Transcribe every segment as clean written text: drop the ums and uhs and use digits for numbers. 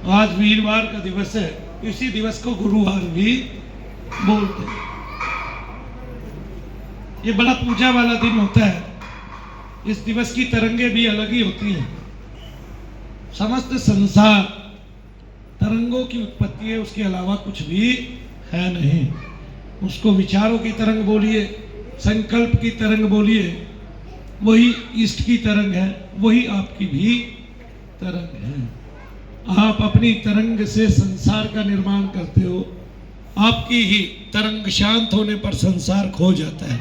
आज वीरवार का दिवस है, इसी दिवस को गुरुवार भी बोलते हैं। ये बड़ा पूजा वाला दिन होता है। इस दिवस की तरंगे भी अलग ही होती हैं। समस्त संसार तरंगों की उत्पत्ति है, उसके अलावा कुछ भी है नहीं। उसको विचारों की तरंग बोलिए, संकल्प की तरंग बोलिए, वही इष्ट की तरंग है, वही आपकी भी तरंग है। आप अपनी तरंग से संसार का निर्माण करते हो। आपकी ही तरंग शांत होने पर संसार खो जाता है।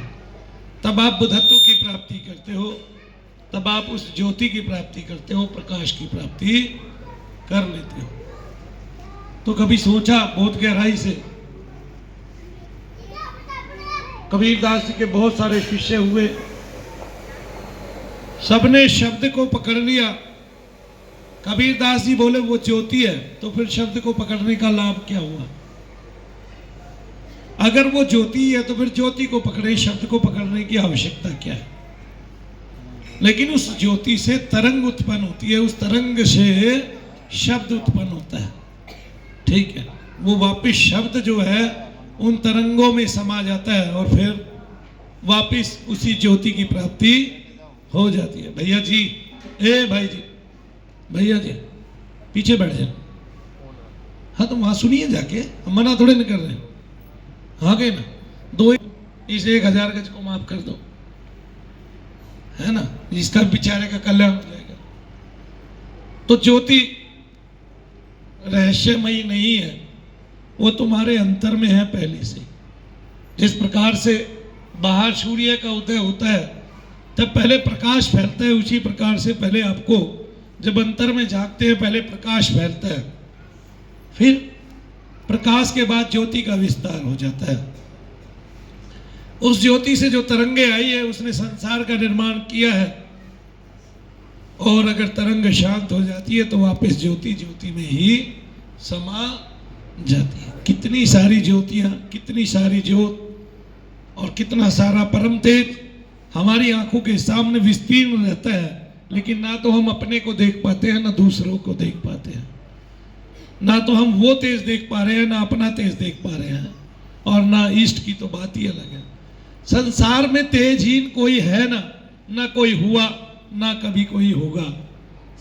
तब आप बुद्धत्व की प्राप्ति करते हो, तब आप उस ज्योति की प्राप्ति करते हो, प्रकाश की प्राप्ति कर लेते हो। तो कभी सोचा बहुत गहराई से, कबीरदास जी के बहुत सारे शिष्य हुए, सबने शब्द को पकड़ लिया। कबीरदास जी बोले वो ज्योति है, तो फिर शब्द को पकड़ने का लाभ क्या हुआ? अगर वो ज्योति है तो फिर ज्योति को पकड़े, शब्द को पकड़ने की आवश्यकता क्या है? लेकिन उस ज्योति से तरंग उत्पन्न होती है, उस तरंग से शब्द उत्पन्न होता है। ठीक है, वो वापिस शब्द जो है उन तरंगों में समा जाता है और फिर वापिस उसी ज्योति की प्राप्ति हो जाती है। भैया जी, ए भाई जी, भैया जी पीछे बैठ जाए। हाँ तो वहां सुनिए जाके, हम मना थोड़े नहीं कर रहे हैं। हाँ गए ना, दो इस 1000 गज को माफ कर दो, है ना, इसका बेचारे का कल्याण हो जाएगा। तो ज्योति रहस्यमयी नहीं है, वो तुम्हारे अंतर में है पहले से। जिस प्रकार से बाहर सूर्य का उदय होता है तब पहले प्रकाश फैलता है, उसी प्रकार से पहले आपको जब अंतर में झांकते हैं पहले प्रकाश फैलता है, फिर प्रकाश के बाद ज्योति का विस्तार हो जाता है। उस ज्योति से जो तरंगे आई है उसने संसार का निर्माण किया है। और अगर तरंग शांत हो जाती है तो वापस ज्योति ज्योति में ही समा जाती है। कितनी सारी ज्योतियां, कितनी सारी ज्योत और कितना सारा परम तेज हमारी आंखों के सामने विस्तीर्ण रहता है, लेकिन ना तो हम अपने को देख पाते हैं, ना दूसरों को देख पाते हैं। ना तो हम वो तेज देख पा रहे हैं, ना अपना तेज देख पा रहे हैं, और ना इष्ट की तो बात ही अलग है। संसार में तेजहीन कोई है ना कोई हुआ, ना कभी कोई होगा।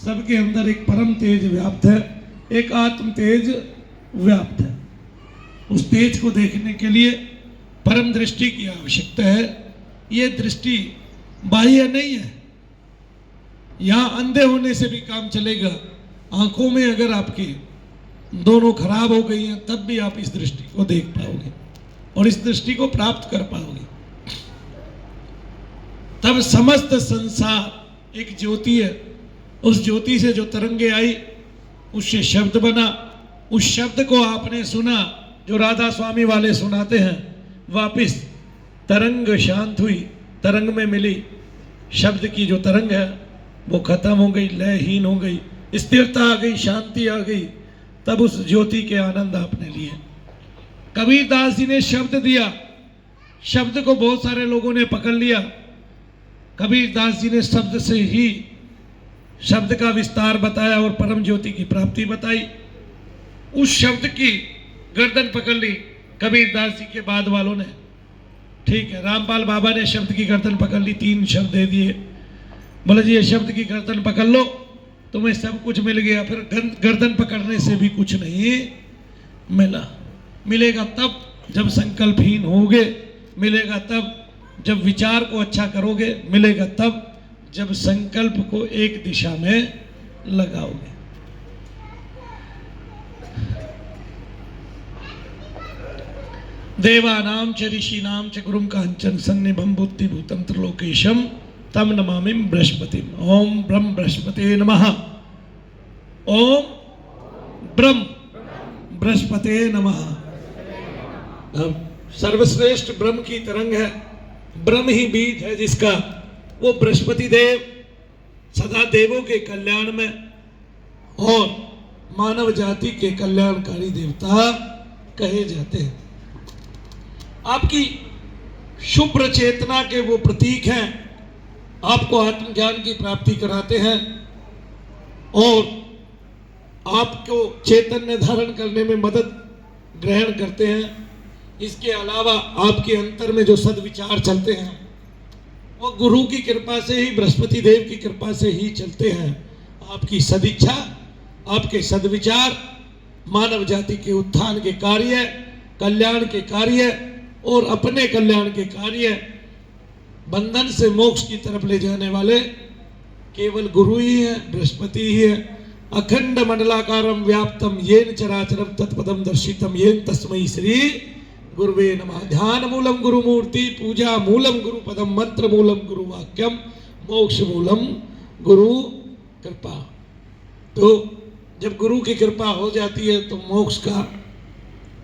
सबके अंदर एक परम तेज व्याप्त है, एक आत्म तेज व्याप्त है। उस तेज को देखने के लिए परम दृष्टि की आवश्यकता है। ये दृष्टि बाह्य नहीं है। यहां अंधे होने से भी काम चलेगा। आंखों में अगर आपकी दोनों खराब हो गई हैं तब भी आप इस दृष्टि को देख पाओगे और इस दृष्टि को प्राप्त कर पाओगे। तब समस्त संसार एक ज्योति है। उस ज्योति से जो तरंगे आई उससे शब्द बना। उस शब्द को आपने सुना जो राधा स्वामी वाले सुनाते हैं। वापिस तरंग शांत हुई, तरंग में मिली। शब्द की जो तरंग है वो खत्म हो गई, लयहीन हो गई, स्थिरता आ गई, शांति आ गई। तब उस ज्योति के आनंद आपने लिए। कबीरदास जी ने शब्द दिया, शब्द को बहुत सारे लोगों ने पकड़ लिया। कबीरदास जी ने शब्द से ही शब्द का विस्तार बताया और परम ज्योति की प्राप्ति बताई। उस शब्द की गर्दन पकड़ ली कबीरदास जी के बाद वालों ने। ठीक है, रामपाल बाबा ने शब्द की गर्दन पकड़ ली, 3 शब्द दे दिए। बोले जी ये शब्द की गर्दन पकड़ लो, तुम्हें सब कुछ मिल गया। फिर गर्दन पकड़ने से भी कुछ नहीं मिला। मिलेगा तब जब संकल्पहीन होगे, मिलेगा तब जब विचार को अच्छा करोगे, मिलेगा तब जब संकल्प को एक दिशा में लगाओगे। देवानाम च ऋषीनाम च गुरुम कांचन सन्निभं बुद्धि भूतम त्रिलोकेशम तम नमामि बृहस्पतिम। ओम ब्रह्म बृहस्पते नमः। ओम ब्रह्म बृहस्पते नमः। सर्वश्रेष्ठ ब्रह्म की तरंग है, ब्रह्म ही बीज है जिसका, वो बृहस्पति देव सदा देवों के कल्याण में और मानव जाति के कल्याणकारी देवता कहे जाते हैं। आपकी शुभ्र चेतना के वो प्रतीक हैं आपको आत्मज्ञान की प्राप्ति कराते हैं और आपको चैतन्य धारण करने में मदद ग्रहण करते हैं। इसके अलावा आपके अंतर में जो सद्विचार चलते हैं वो गुरु की कृपा से ही, बृहस्पति देव की कृपा से ही चलते हैं। आपकी सदिच्छा, आपके सद्विचार मानव जाति के उत्थान के कार्य, कल्याण के कार्य और अपने कल्याण के कार्य, बंधन से मोक्ष की तरफ ले जाने वाले केवल गुरु ही है, बृहस्पति ही है। अखंड मंडलाकारम व्याप्तम येन चराचरम तत्पदम दर्शितम येन तस्मै श्री गुरुवे नमः। ध्यान मूलम गुरु मूर्ति, पूजा मूलम गुरु पदम, मंत्र मूलम गुरु वाक्यम, मोक्ष मूलम गुरु कृपा। तो जब गुरु की कृपा हो जाती है तो मोक्ष का,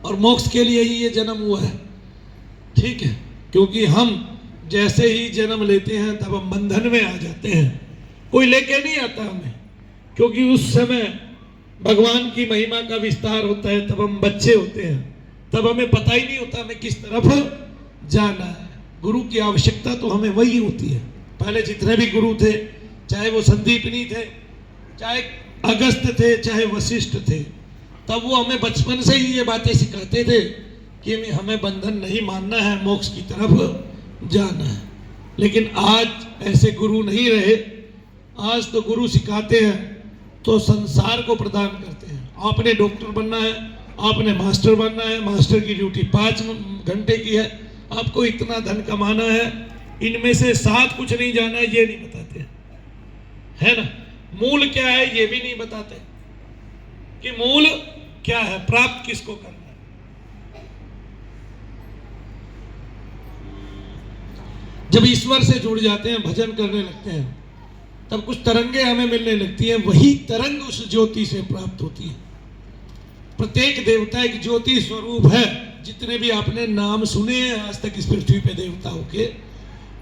और मोक्ष के लिए ही ये जन्म हुआ है, ठीक है। क्योंकि हम जैसे ही जन्म लेते हैं तब हम बंधन में आ जाते हैं, कोई लेके नहीं आता हमें, क्योंकि उस समय भगवान की महिमा का विस्तार होता है, तब हम बच्चे होते हैं, तब हमें पता ही नहीं होता हमें किस तरफ जाना है। गुरु की आवश्यकता तो हमें वही होती है। पहले जितने भी गुरु थे, चाहे वो संदीपनी थे, चाहे अगस्त थे, चाहे वशिष्ठ थे, तब वो हमें बचपन से ही ये बातें सिखाते थे कि हमें बंधन नहीं मानना है, मोक्ष की तरफ जाना है। लेकिन आज ऐसे गुरु नहीं रहे। आज तो गुरु सिखाते हैं तो संसार को प्रदान करते हैं। आपने डॉक्टर बनना है, आपने मास्टर बनना है, मास्टर की ड्यूटी 5 घंटे की है, आपको इतना धन कमाना है, इनमें से 7 कुछ नहीं जाना है, ये नहीं बताते, है ना। मूल क्या है ये भी नहीं बताते कि मूल क्या है, प्राप्त किसको करना है। जब ईश्वर से जुड़ जाते हैं, भजन करने लगते हैं, तब कुछ तरंगे हमें मिलने लगती हैं। वही तरंग उस ज्योति से प्राप्त होती है। प्रत्येक देवता एक ज्योति स्वरूप है। जितने भी आपने नाम सुने हैं आज तक इस पृथ्वी पे देवताओं के,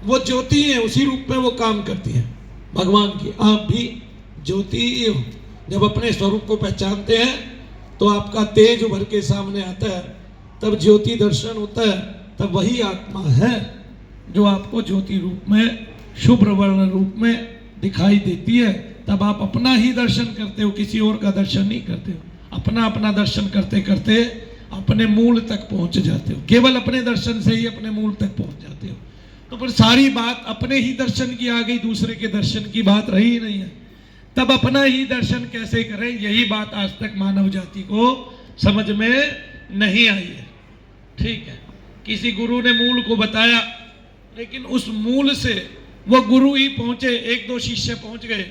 वो ज्योति है, उसी रूप में वो काम करती है भगवान की। आप भी ज्योति ही हो। जब अपने स्वरूप को पहचानते हैं तो आपका तेज उभर के सामने आता है, तब ज्योति दर्शन होता है, तब वही आत्मा है जो आपको ज्योति रूप में, शुभ्र वर्ण रूप में दिखाई देती है। तब आप अपना ही दर्शन करते हो, किसी और का दर्शन नहीं करते हो। अपना अपना दर्शन करते करते अपने मूल तक पहुंच जाते हो। केवल अपने दर्शन से ही अपने मूल तक पहुंच जाते हो। तो फिर सारी बात अपने ही दर्शन की आ गई, दूसरे के दर्शन की बात रही ही नहीं है। तब अपना ही दर्शन कैसे करें, यही बात आज तक मानव जाति को समझ में नहीं आई है। ठीक है, किसी गुरु ने मूल को बताया, लेकिन उस मूल से वो गुरु ही पहुंचे, 1-2 शिष्य पहुंच गए,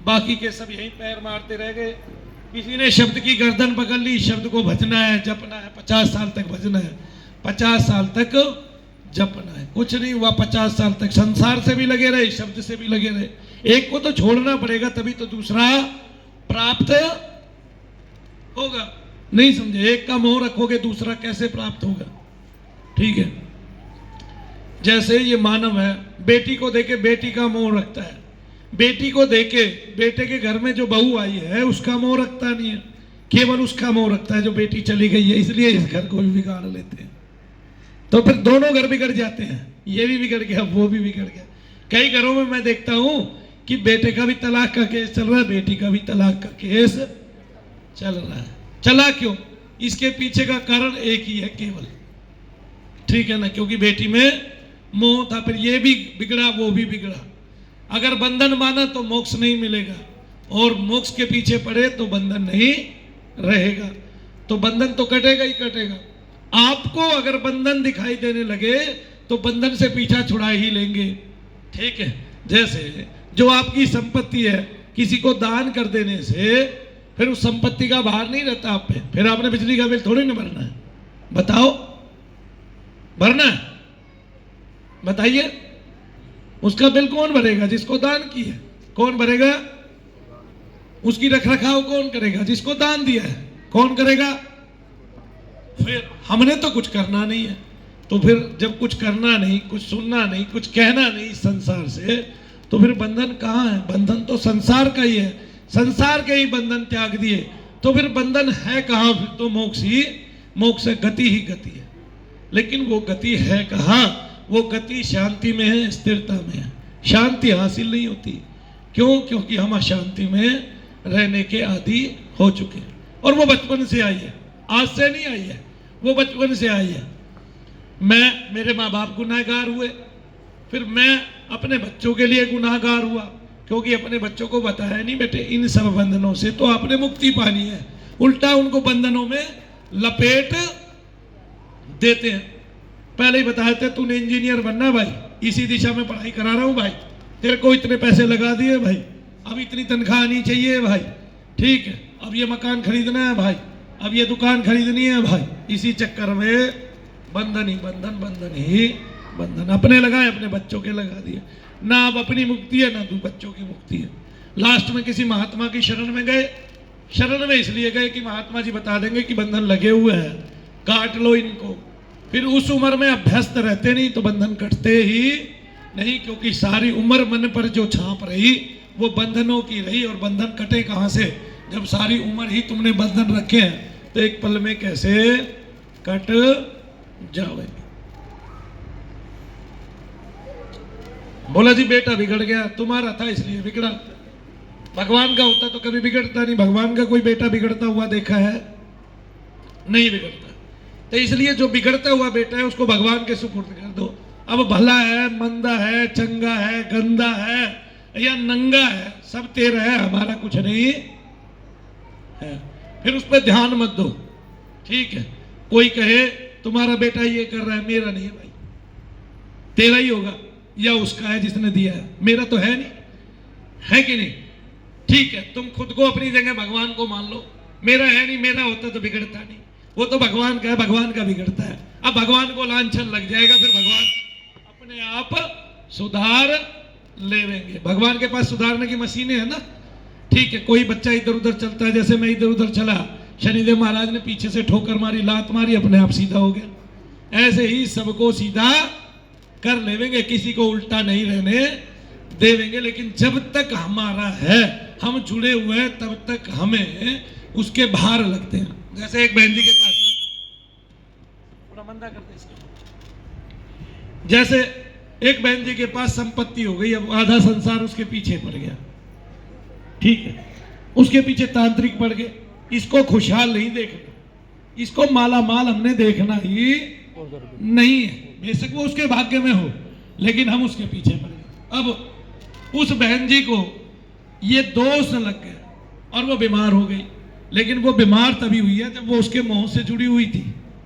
बाकी के सब यहीं पैर मारते रह गए। किसी ने शब्द की गर्दन पकड़ ली, शब्द को भजना है, जपना है, 50 साल तक भजना है, 50 साल तक जपना है। कुछ नहीं हुआ, 50 साल तक संसार से भी लगे रहे, शब्द से भी लगे रहे। एक को तो छोड़ना पड़ेगा, तभी तो दूसरा प्राप्त होगा। नहीं समझे, एक का मोह रखोगे दूसरा कैसे प्राप्त होगा। ठीक है, जैसे ये मानव है, बेटी को देके बेटी का मोह रखता है, बेटी को देके बेटे के घर में जो बहू आई है उसका मोह रखता नहीं है, केवल उसका मोह रखता है जो बेटी चली गई है। इसलिए इस घर को भी बिगाड़ लेते हैं। तो फिर दोनों घर बिगड़ जाते हैं, ये भी बिगड़ गया, वो भी बिगड़ गया। कई घरों में मैं देखता हूं कि बेटे का भी तलाक का केस चल रहा है, बेटी का भी तलाक का केस चल रहा है। चला क्यों? इसके पीछे का कारण एक ही है केवल, ठीक है ना, क्योंकि बेटी में मोह था, फिर ये भी बिगड़ा, वो भी बिगड़ा। अगर बंधन माना तो मोक्ष नहीं मिलेगा, और मोक्ष के पीछे पड़े तो बंधन नहीं रहेगा। तो बंधन तो कटेगा ही कटेगा। आपको अगर बंधन दिखाई देने लगे तो बंधन से पीछा छुड़ा ही लेंगे। ठीक है, जैसे जो आपकी संपत्ति है, किसी को दान कर देने से फिर उस संपत्ति का भार नहीं रहता आप पे। फिर आपने बिजली का बिल थोड़ी ना भरना है, बताओ, भरना है? बताइए, उसका बिल कौन भरेगा? जिसको दान किया है। कौन भरेगा? उसकी रखरखाव कौन करेगा? जिसको दान दिया है। कौन करेगा? फिर हमने तो कुछ करना नहीं है। तो फिर जब कुछ करना नहीं, कुछ सुनना नहीं, कुछ कहना नहीं संसार से, तो फिर बंधन कहाँ है? बंधन तो संसार का ही है। संसार के ही बंधन त्याग दिए तो फिर बंधन है कहाँ? फिर तो मोक्ष ही, मोक्ष है, गति ही गति है। लेकिन वो गति है कहाँ? वो गति शांति में है, स्थिरता में है। शांति हासिल नहीं होती। क्यों? क्योंकि हम अशांति में रहने के आदी हो चुके हैं। और वो बचपन से आई है, आज से नहीं आई है, वो बचपन से आई है। मेरे माँ बाप गुनाहगार हुए, फिर मैं अपने बच्चों के लिए गुनाहगार हुआ, क्योंकि अपने बच्चों को बताया नहीं बेटे इन सब बंधनों से तो आपने मुक्ति पानी है, उल्टा उनको बंधनों में लपेट देते हैं। पहले ही बताए थे तूने इंजीनियर बनना भाई, इसी दिशा में पढ़ाई करा रहा हूं भाई, तेरे को इतने पैसे लगा दिए भाई, अब इतनी तनख्वाह आनी चाहिए भाई, ठीक है, अब ये मकान खरीदना है भाई, अब ये दुकान खरीदनी है भाई। इसी चक्कर में बंधन ही बंधन, बंधन ही बंधन, अपने लगाए अपने बच्चों के लगा दिए। ना अब अपनी मुक्ति है ना तू बच्चों की मुक्ति है। लास्ट में किसी महात्मा की शरण में गए, शरण में इसलिए गए कि महात्मा जी बता देंगे कि बंधन लगे हुए हैं, काट लो इनको। फिर उस उम्र में अभ्यस्त रहते नहीं तो बंधन कटते ही नहीं, क्योंकि सारी उम्र मन पर जो छाप रही वो बंधनों की रही। और बंधन कटे कहां से? जब सारी उम्र ही तुमने बंधन रखे हैं तो एक पल में कैसे कट जाओगे। बोला जी बेटा बिगड़ गया, तुम्हारा था इसलिए बिगड़ा, भगवान का होता तो कभी बिगड़ता नहीं। भगवान का कोई बेटा बिगड़ता हुआ देखा है? नहीं बिगड़ता। तो इसलिए जो बिगड़ता हुआ बेटा है उसको भगवान के सुपुर्द कर दो। अब भला है, मंदा है, चंगा है, गंदा है या नंगा है, सब तेरा है, हमारा कुछ नहीं है। फिर उस पर ध्यान मत दो, ठीक है। कोई कहे तुम्हारा बेटा ये कर रहा है, मेरा नहीं है भाई, तेरा ही होगा या उसका है जिसने दिया है, मेरा तो है नहीं, है कि नहीं? ठीक है, तुम खुद को अपनी जगह भगवान को मान लो, मेरा है नहीं, मेरा होता तो बिगड़ता नहीं, वो तो भगवान का है, भगवान का बिगड़ता है। अब भगवान को लांछन लग जाएगा, फिर भगवान अपने आप सुधार लेंगे। भगवान के पास सुधारने की मशीनें है ना, ठीक है। कोई बच्चा इधर उधर चलता है, जैसे मैं इधर उधर चला, शनिदेव महाराज ने पीछे से ठोकर मारी, लात मारी, अपने आप सीधा हो गया। ऐसे ही सबको सीधा कर लेवेंगे, किसी को उल्टा नहीं रहने देवेंगे। लेकिन जब तक हमारा है, हम जुड़े हुए हैं, तब तक हमें उसके भार लगते हैं। जैसे एक बहन जी के पास, थोड़ा मंदा करते इसको, जैसे एक बहन जी के पास संपत्ति हो गई, अब आधा संसार उसके पीछे पड़ गया, ठीक है, उसके पीछे तांत्रिक पड़ गए। इसको खुशहाल नहीं देखना, इसको माला माल हमने देखना ही नहीं है, बेशक वो उसके भाग्य में हो, लेकिन हम उसके पीछे पड़ गए। अब उस बहन जी को ये दोष लग गया और वो बीमार हो गई। लेकिन वो बीमार तभी हुई है जब वो उसके मोह से जुड़ी हुई थी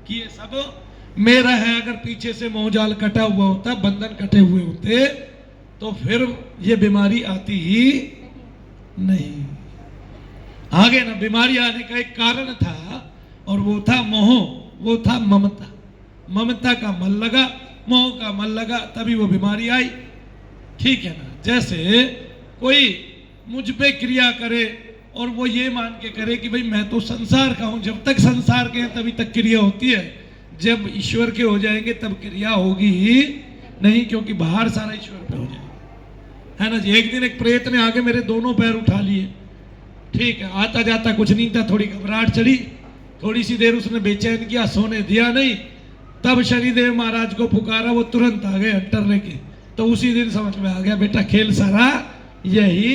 कि ये सब मेरा है। अगर पीछे से मोह जाल कटा हुआ होता, बंधन कटे हुए होते, तो फिर ये बीमारी आती ही नहीं। आगे ना बीमारी आने का एक कारण था, और वो था मोह, वो था ममता। ममता का मन लगा, मोह का मन लगा, तभी वो बीमारी आई, ठीक है ना। जैसे कोई मुझ पे क्रिया करे और वो ये मान के करे कि भाई मैं तो संसार का हूं, जब तक संसार के हैं तभी तक क्रिया होती है, जब ईश्वर के हो जाएंगे तब क्रिया होगी ही नहीं, क्योंकि बाहर सारा ईश्वर पे हो जाएगा, है ना जी। एक दिन एक प्रेत ने आके मेरे दोनों पैर उठा लिए, ठीक है, आता जाता कुछ नहीं था, थोड़ी घबराहट चढ़ी, थोड़ी सी देर उसने बेचैन किया, सोने दिया नहीं, तब शनिदेव महाराज को पुकारा, वो तुरंत आ गए हट्टर लेके। तो उसी दिन समझ में आ गया बेटा खेल सारा यही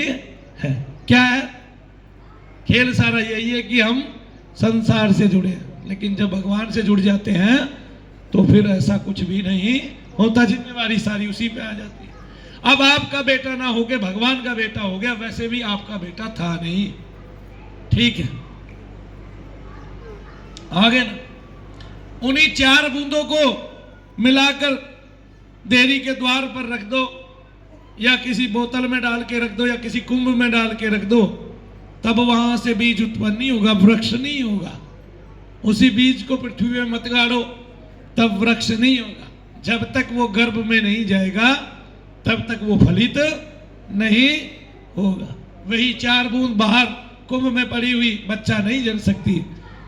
है। क्या है खेल? सारा यही है कि हम संसार से जुड़े हैं, लेकिन जब भगवान से जुड़ जाते हैं तो फिर ऐसा कुछ भी नहीं होता, जिम्मेवारी सारी उसी पे आ जाती है। अब आपका बेटा ना होके भगवान का बेटा हो गया, वैसे भी आपका बेटा था नहीं, ठीक है। आगे ना, उन्हीं 4 बूंदों को मिलाकर देहरी के द्वार पर रख दो, या किसी बोतल में डाल के रख दो, या किसी कुंभ में डाल के रख दो, तब वहां से बीज उत्पन्न नहीं होगा, वृक्ष नहीं होगा। उसी बीज को पृथ्वी में मत गाड़ो, तब वृक्ष नहीं होगा। जब तक वो गर्भ में नहीं जाएगा तब तक वो फलित नहीं होगा। वही 4 बूंद बाहर कुंभ में पड़ी हुई बच्चा नहीं जन सकती,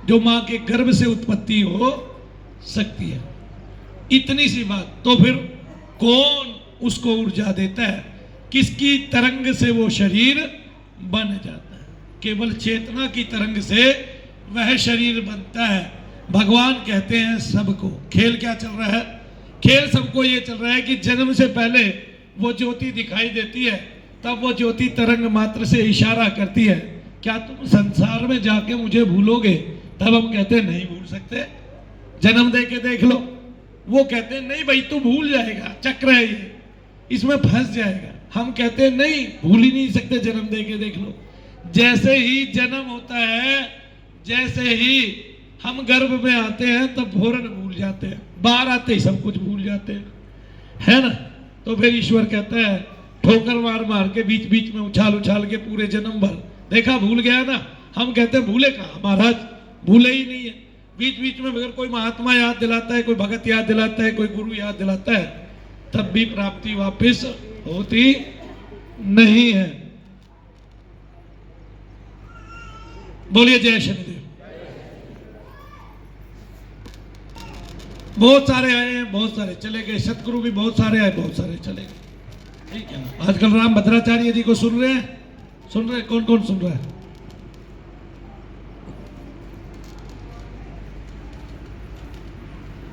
जो मां के गर्भ से उत्पत्ति हो सकती है। इतनी सी बात। तो फिर कौन उसको ऊर्जा देता है? किसकी तरंग से वो शरीर बन जाता है? केवल चेतना की तरंग से वह शरीर बनता है। भगवान कहते हैं सबको। खेल क्या चल रहा है? खेल सबको ये चल रहा है कि जन्म से पहले वो ज्योति दिखाई देती है, तब वो ज्योति तरंग मात्र से इशारा करती है, क्या तुम संसार में जाके मुझे भूलोगे? तब हम कहते हैं नहीं भूल सकते, जन्म दे के देख लो। वो कहते हैं नहीं भाई तू भूल जाएगा, चक्र है ये, इसमें फंस जाएगा। हम कहते हैं नहीं, भूल ही नहीं सकते, जन्म दे के देख लो। जैसे ही जन्म होता है, जैसे ही हम गर्भ में आते हैं, तब फौरन भूल जाते हैं, बाहर आते ही सब कुछ भूल जाते हैं, है ना। तो फिर ईश्वर कहता है, ठोकर मार मार के बीच बीच में उछाल उछाल के पूरे जन्म भर देखा, भूल गया ना। हम कहते हैं भूले कहाँ महाराज, भूले ही नहीं है। बीच बीच में अगर कोई महात्मा याद दिलाता है, कोई भगत याद दिलाता है, कोई गुरु याद दिलाता है, तब भी प्राप्ति वापस होती नहीं है। बोलिए जय शनिदेव। बहुत सारे आए हैं, बहुत सारे चले गए, सतगुरु भी बहुत सारे आए, बहुत सारे चले गए, ठीक है ना। आजकल राम भद्राचार्य जी को सुन रहे हैं, सुन रहे हैं? कौन कौन सुन रहा है?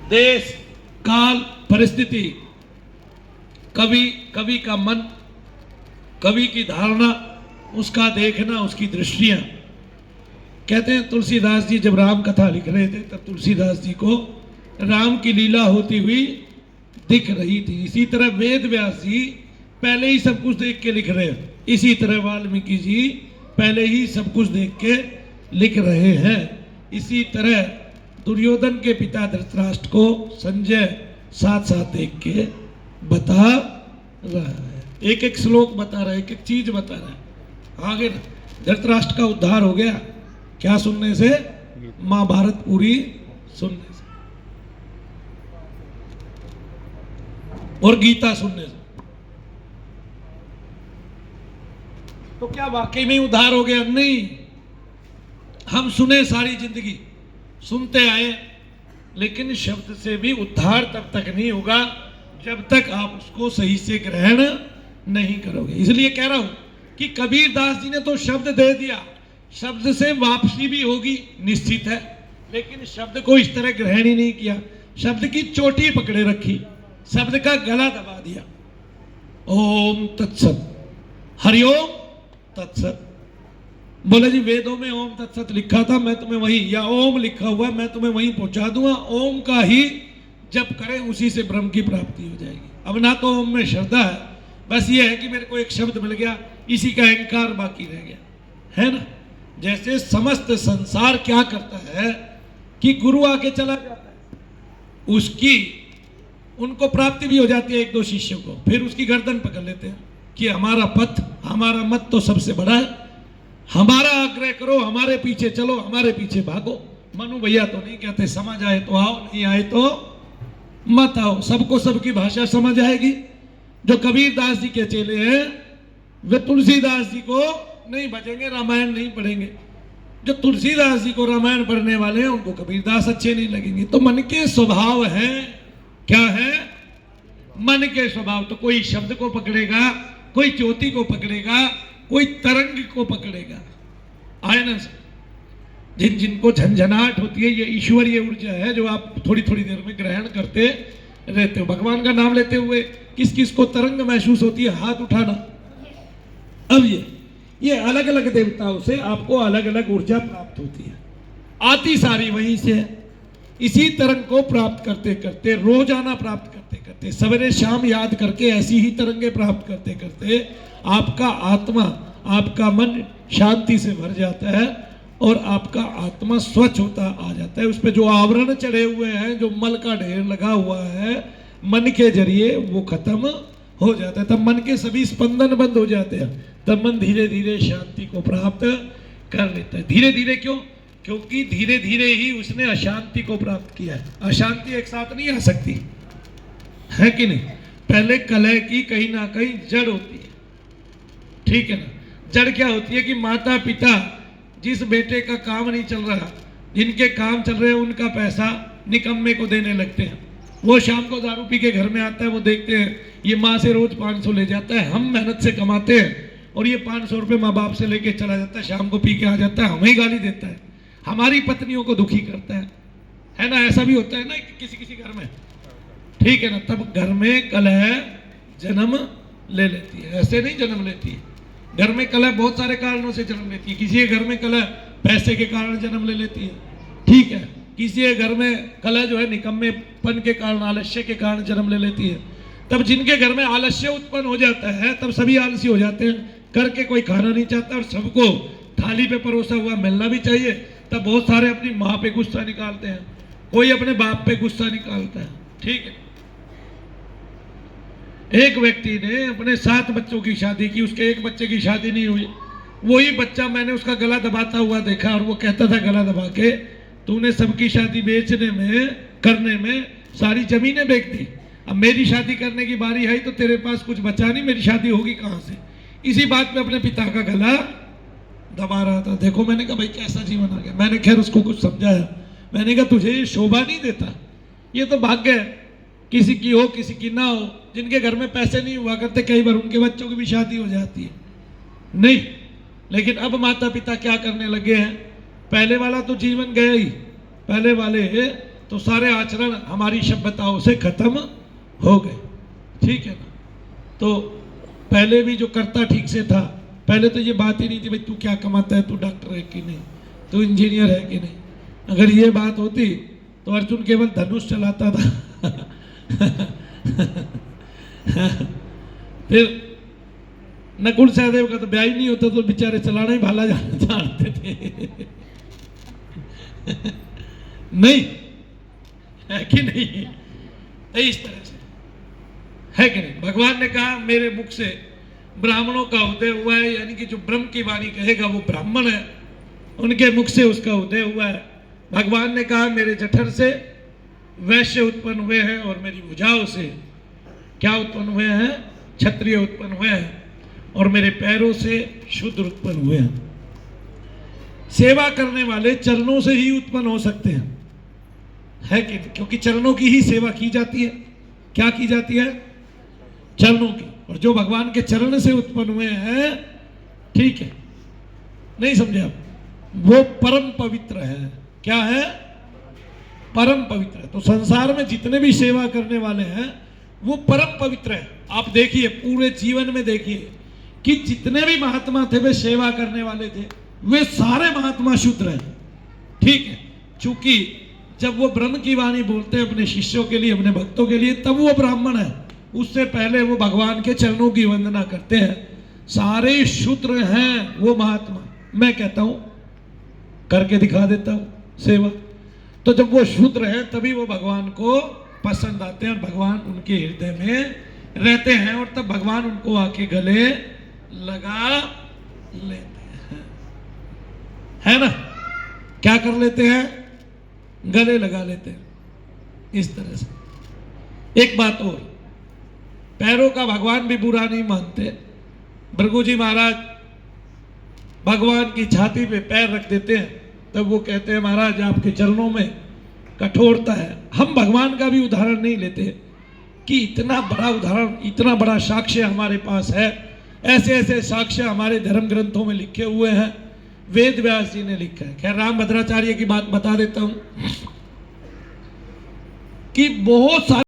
देश काल परिस्थिति, कवि, कवि का मन, कवि की धारणा, उसका देखना, उसकी दृष्टियां। कहते हैं तुलसीदास जी जब राम कथा लिख रहे थे, तब तुलसीदास जी को राम की लीला होती हुई दिख रही थी। इसी तरह वेद व्यास जी पहले ही सब कुछ देख के लिख रहे हैं, इसी तरह वाल्मीकि जी पहले ही सब कुछ देख के लिख रहे हैं। इसी तरह दुर्योधन के पिता धृतराष्ट्र को संजय साथ साथ देख के बता रहा है, एक एक श्लोक बता रहा है, एक एक चीज बता रहा है। आगे धृतराष्ट्र का उद्धार हो गया, क्या सुनने से? महाभारत पूरी सुनने से और गीता सुनने से। तो क्या वाकई में उद्धार हो गया? नहीं, हम सुने सारी जिंदगी, सुनते आए, लेकिन शब्द से भी उद्धार तब तक नहीं होगा जब तक आप उसको सही से ग्रहण नहीं करोगे। इसलिए कह रहा हूं कि कबीर दास जी ने तो शब्द दे दिया, शब्द से वापसी भी होगी निश्चित है, लेकिन शब्द को इस तरह ग्रहण ही नहीं किया, शब्द की चोटी पकड़े रखी, शब्द का गला दबा दिया। ओम तत्सत, हरिओम तत्सत। बोले जी वेदों में ओम तत्सत लिखा था, मैं तुम्हें वही, या ओम लिखा हुआ मैं तुम्हें वहीं पहुंचा दूंगा, ओम का ही जप करें, उसी से ब्रह्म की प्राप्ति हो जाएगी। अब ना तो ओम में श्रद्धा है, बस ये है कि मेरे को एक शब्द मिल गया, इसी का अहंकार बाकी रह गया, है ना। जैसे समस्त संसार क्या करता है कि गुरु आके चला जाता है, उसकी उनको प्राप्ति भी हो जाती है एक दो शिष्यों को, फिर उसकी गर्दन पकड़ लेते हैं कि हमारा पथ, हमारा मत तो सबसे बड़ा है, हमारा आग्रह करो, हमारे पीछे चलो, हमारे पीछे भागो। मनु भैया तो नहीं कहते समझ आए तो आओ, नहीं आए तो मत आओ, सबको सबकी भाषा समझ आएगी। जो कबीर दास जी के चेले हैं वे तुलसीदास जी को नहीं भजेंगे, रामायण नहीं पढ़ेंगे। जो तुलसीदास जी को रामायण पढ़ने वाले हैं उनको कबीरदास अच्छे नहीं लगेंगे। तो मन के स्वभाव है, क्या है? मन के स्वभाव। तो कोई शब्द को पकड़ेगा, कोई ज्योति को पकड़ेगा, कोई तरंग को पकड़ेगा, आए ना। जिन जिनको झंझनाहट होती है, ये ईश्वरीय ऊर्जा है जो आप थोड़ी थोड़ी देर में ग्रहण करते रहते हो। भगवान का नाम लेते हुए किस किस को तरंग महसूस होती है? हाथ उठाना। अब ये अलग अलग देवताओं से आपको अलग अलग ऊर्जा प्राप्त होती है, आती सारी वहीं से है। इसी तरंग को प्राप्त करते करते, रोजाना प्राप्त करते करते, सवेरे शाम याद करके ऐसी ही तरंगे प्राप्त करते करते आपका आत्मा, आपका मन शांति से भर जाता है और आपका आत्मा स्वच्छ होता आ जाता है। उस पर जो आवरण चढ़े हुए हैं, जो मल का ढेर लगा हुआ है, मन के जरिए वो खत्म हो जाता है। तब मन के सभी स्पंदन बंद हो जाते हैं, तब मन धीरे धीरे शांति को प्राप्त कर लेता है। धीरे धीरे क्यों? क्योंकि धीरे धीरे ही उसने अशांति को प्राप्त किया है। अशांति एक साथ नहीं आ सकती, है कि नहीं? पहले कलह की कहीं ना कहीं जड़ होती है, ठीक है ना। जड़ क्या होती है कि माता पिता जिस बेटे का काम नहीं चल रहा, जिनके काम चल रहे हैं, उनका पैसा निकम्मे को देने लगते हैं। वो शाम को दारू पी के घर में आता है, वो देखते हैं ये माँ से रोज 500 ले जाता है, हम मेहनत से कमाते हैं और ये 500 रुपये माँ बाप से लेके चला जाता है, शाम को पी के आ जाता है, हमें गाली देता है, हमारी पत्नियों को दुखी करता है ना। ऐसा भी होता है ना किसी किसी घर में, ठीक है ना। तब घर में कलह जन्म ले लेती है, ऐसे नहीं जन्म लेती है। घर में कलह बहुत सारे कारणों से जन्म लेती है। किसी के घर में कलह पैसे के कारण जन्म ले लेती है, ठीक है। किसी के घर में कलह जो है निकम्मेपन के कारण, आलस्य के कारण जन्म ले लेती है। तब जिनके घर में आलस्य उत्पन्न हो जाता है तब सभी आलसी हो जाते हैं, करके कोई खाना नहीं चाहता और सबको थाली पे परोसा हुआ मिलना भी चाहिए। तब बहुत सारे अपनी माँ पे गुस्सा निकालते हैं, कोई अपने बाप पे गुस्सा निकालता है, ठीक है। एक व्यक्ति ने अपने 7 बच्चों की शादी की, उसके एक बच्चे की शादी नहीं हुई। वही बच्चा मैंने उसका गला दबाता हुआ देखा और वो कहता था गला दबा के, तूने सबकी शादी बेचने में, करने में सारी जमीनें बेच दी, अब मेरी शादी करने की बारी आई तो तेरे पास कुछ बचा नहीं, मेरी शादी होगी कहाँ से। इसी बात पे अपने पिता का गला दबा रहा था। देखो मैंने कहा भाई कैसा जीवन आ गया। मैंने खैर उसको कुछ समझाया, मैंने कहा तुझे ये शोभा नहीं देता, ये तो भाग्य है, किसी की हो किसी की ना हो। जिनके घर में पैसे नहीं हुआ करते कई बार उनके बच्चों की भी शादी हो जाती है, नहीं। लेकिन अब माता पिता क्या करने लगे हैं, पहले वाला तो जीवन गया ही, पहले वाले तो सारे आचरण हमारी सभ्यताओं से खत्म हो गए, ठीक है ना। तो पहले भी जो करता ठीक से था, पहले तो ये बात ही नहीं थी भाई तू क्या कमाता है, तू डॉक्टर है कि नहीं, तू इंजीनियर है कि नहीं। अगर ये बात होती तो अर्जुन केवल धनुष चलाता था फिर नकुल सहदेव का तो ब्याह ही नहीं होता, तो बेचारे चलाना ही भाला जानते थे नहीं है कि नहीं, इस तरह से है कि नहीं। भगवान ने कहा मेरे मुख से ब्राह्मणों का उदय हुआ है, यानी कि जो ब्रह्म की वाणी कहेगा वो ब्राह्मण है, उनके मुख से उसका उदय हुआ है। भगवान ने कहा मेरे जठर से वैश्य उत्पन्न हुए हैं और मेरी भुजाओं से क्या उत्पन्न हुए हैं, क्षत्रिय उत्पन्न हुए हैं, और मेरे पैरों से शूद्र उत्पन्न हुए हैं। सेवा करने वाले चरणों से ही उत्पन्न हो सकते हैं, है कि नहीं, क्योंकि चरणों की ही सेवा की जाती है। क्या की जाती है, चरणों की। और जो भगवान के चरण से उत्पन्न हुए हैं, ठीक है, नहीं समझे आप, वो परम पवित्र है। क्या है, परम पवित्र है। तो संसार में जितने भी सेवा करने वाले हैं वो परम पवित्र है। आप देखिए पूरे जीवन में देखिए कि जितने भी महात्मा थे वे सेवा करने वाले थे, वे सारे महात्मा शूद्र हैं, ठीक है। चूंकि जब वो ब्रह्म की वाणी बोलते हैं अपने शिष्यों के लिए, अपने भक्तों के लिए, तब वो ब्राह्मण है। उससे पहले वो भगवान के चरणों की वंदना करते हैं। सारे शूद्र हैं वो महात्मा। मैं कहता हूं करके दिखा देता हूं सेवा। तो जब वो शूद्र है तभी वो भगवान को पसंद आते हैं और भगवान उनके हृदय में रहते हैं, और तब भगवान उनको आके गले लगा लेते हैं, है ना। क्या कर लेते हैं, गले लगा लेते हैं, इस तरह से। एक बात और, पैरों का भगवान भी बुरा नहीं मानते। भृगु जी महाराज भगवान की छाती पे पैर रख देते हैं, तब वो कहते हैं महाराज आपके चरणों में कठोरता है। हम भगवान का भी उदाहरण नहीं लेते कि इतना बड़ा उदाहरण, इतना बड़ा साक्ष्य हमारे पास है। ऐसे ऐसे साक्ष्य हमारे धर्म ग्रंथों में लिखे हुए हैं, वेद व्यास जी ने लिखा है। खैर राम भद्राचार्य की बात बता देता हूं कि बहुत सारे